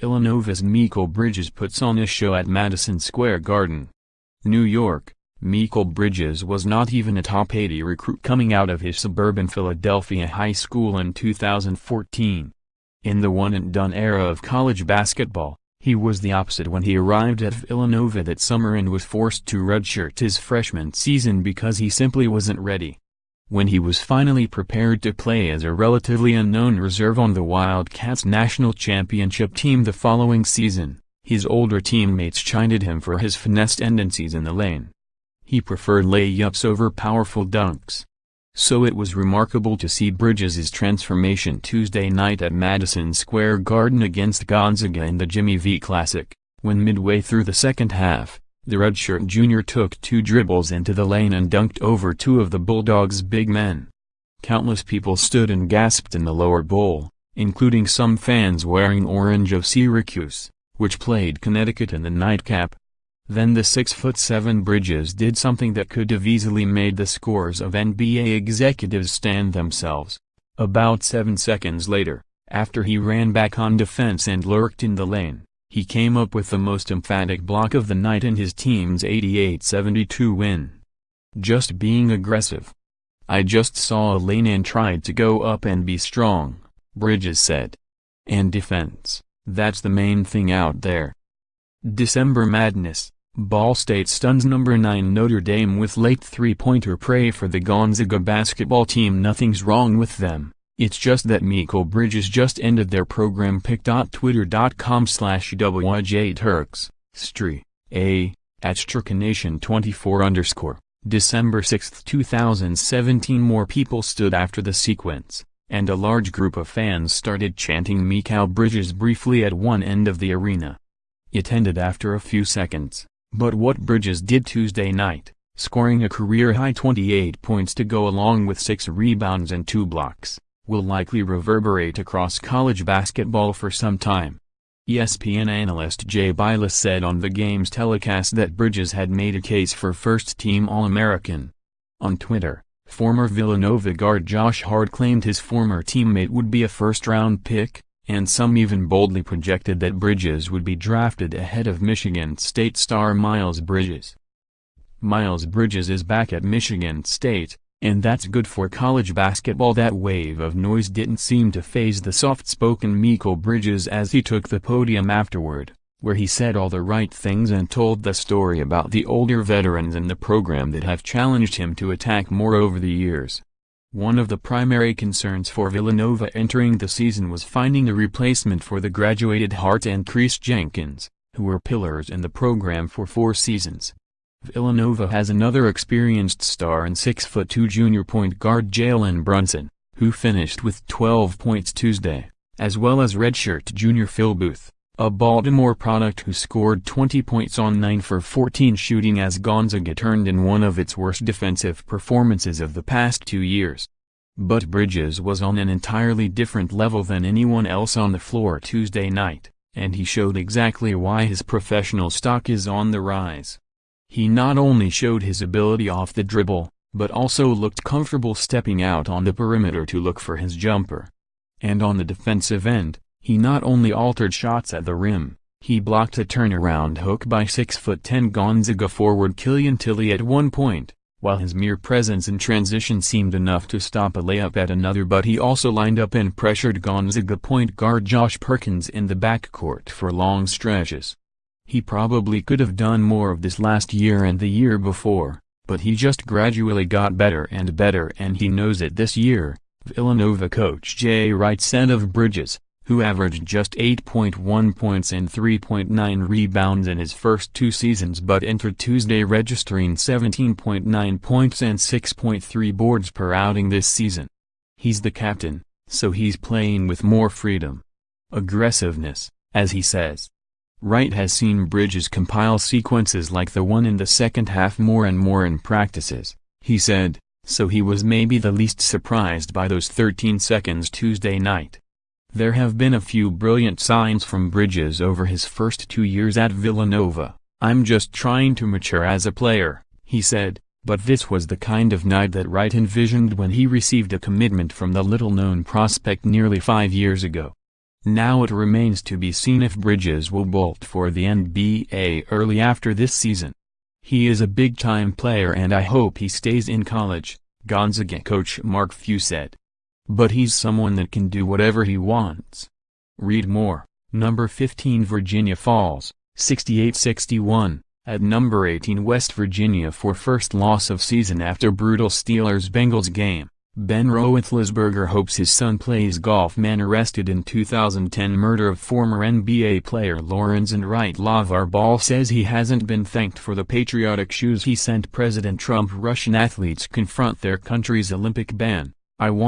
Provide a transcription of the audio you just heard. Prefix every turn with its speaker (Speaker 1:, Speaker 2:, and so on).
Speaker 1: Villanova's Mikal Bridges puts on a show at Madison Square Garden. New York. Mikal Bridges was not even a top 80 recruit coming out of his suburban Philadelphia high school in 2014. In the one-and-done era of college basketball, he was the opposite when he arrived at Villanova that summer and was forced to redshirt his freshman season because he simply wasn't ready. When he was finally prepared to play as a relatively unknown reserve on the Wildcats national championship team the following season, his older teammates chided him for his finesse tendencies in the lane. He preferred layups over powerful dunks. So it was remarkable to see Bridges' transformation Tuesday night at Madison Square Garden against Gonzaga in the Jimmy V Classic, when midway through the second half, the redshirt junior took 2 dribbles into the lane and dunked over 2 of the Bulldogs' big men. Countless people stood and gasped in the lower bowl, including some fans wearing orange of Syracuse, which played Connecticut in the nightcap. Then the 6'7" Bridges did something that could have easily made the scores of NBA executives stand themselves. About 7 seconds later, after he ran back on defense and lurked in the lane, he came up with the most emphatic block of the night in his team's 88-72 win. Just being aggressive. "I just saw a lane and tried to go up and be strong," Bridges said. "And defense, that's the main thing out there." December Madness. Ball State stuns number 9 Notre Dame with late three-pointer. Pray for the Gonzaga basketball team. Nothing's wrong with them, it's just that Mikal Bridges just ended their program. pic.twitter.com/WJTurks, Stri, A, @StrikaNation24_. December 6, 2017. More people stood after the sequence, and a large group of fans started chanting Mikal Bridges briefly at one end of the arena. It ended after a few seconds, but what Bridges did Tuesday night, scoring a career-high 28 points to go along with 6 rebounds and 2 blocks, will likely reverberate across college basketball for some time. ESPN analyst Jay Bilas said on the game's telecast that Bridges had made a case for first-team All-American. On Twitter, former Villanova guard Josh Hart claimed his former teammate would be a first-round pick, and some even boldly projected that Bridges would be drafted ahead of Michigan State star Miles Bridges. Miles Bridges is back at Michigan State, and that's good for college basketball. That wave of noise didn't seem to faze the soft-spoken Mikal Bridges as he took the podium afterward, where he said all the right things and told the story about the older veterans in the program that have challenged him to attack more over the years. One of the primary concerns for Villanova entering the season was finding a replacement for the graduated Hart and Chris Jenkins, who were pillars in the program for 4 seasons. Villanova has another experienced star in 6'2" junior point guard Jalen Brunson, who finished with 12 points Tuesday, as well as redshirt junior Phil Booth, a Baltimore product who scored 20 points on 9 for 14 shooting as Gonzaga turned in one of its worst defensive performances of the past 2 years. But Bridges was on an entirely different level than anyone else on the floor Tuesday night, and he showed exactly why his professional stock is on the rise. He not only showed his ability off the dribble, but also looked comfortable stepping out on the perimeter to look for his jumper. And on the defensive end, he not only altered shots at the rim, he blocked a turnaround hook by 6'10" Gonzaga forward Killian Tilly at one point, while his mere presence in transition seemed enough to stop a layup at another. But he also lined up and pressured Gonzaga point guard Josh Perkins in the backcourt for long stretches. He probably could have done more of this last year and the year before, but he just gradually got better, and he knows it this year, Villanova coach Jay Wright said of Bridges, who averaged just 8.1 points and 3.9 rebounds in his first 2 seasons but entered Tuesday registering 17.9 points and 6.3 boards per outing this season. He's the captain, so he's playing with more freedom. Aggressiveness, as he says. Wright has seen Bridges compile sequences like the one in the second half more and more in practices, he said, so he was maybe the least surprised by those 13 seconds Tuesday night. There have been a few brilliant signs from Bridges over his first 2 years at Villanova. "I'm just trying to mature as a player," he said, But this was the kind of night that Wright envisioned when he received a commitment from the little-known prospect nearly 5 years ago. Now it remains to be seen if Bridges will bolt for the NBA early after this season. "He is a big-time player and I hope he stays in college," Gonzaga coach Mark Few said. "But he's someone that can do whatever he wants." Read more. Number 15 Virginia falls, 68-61, at number 18 West Virginia for first loss of season after brutal Steelers-Bengals game. Ben Roethlisberger hopes his son plays golf. Man arrested in 2010 murder of former NBA player Lawrence and Wright. LaVar Ball says he hasn't been thanked for the patriotic shoes he sent President Trump. Russian athletes confront their country's Olympic ban. "I want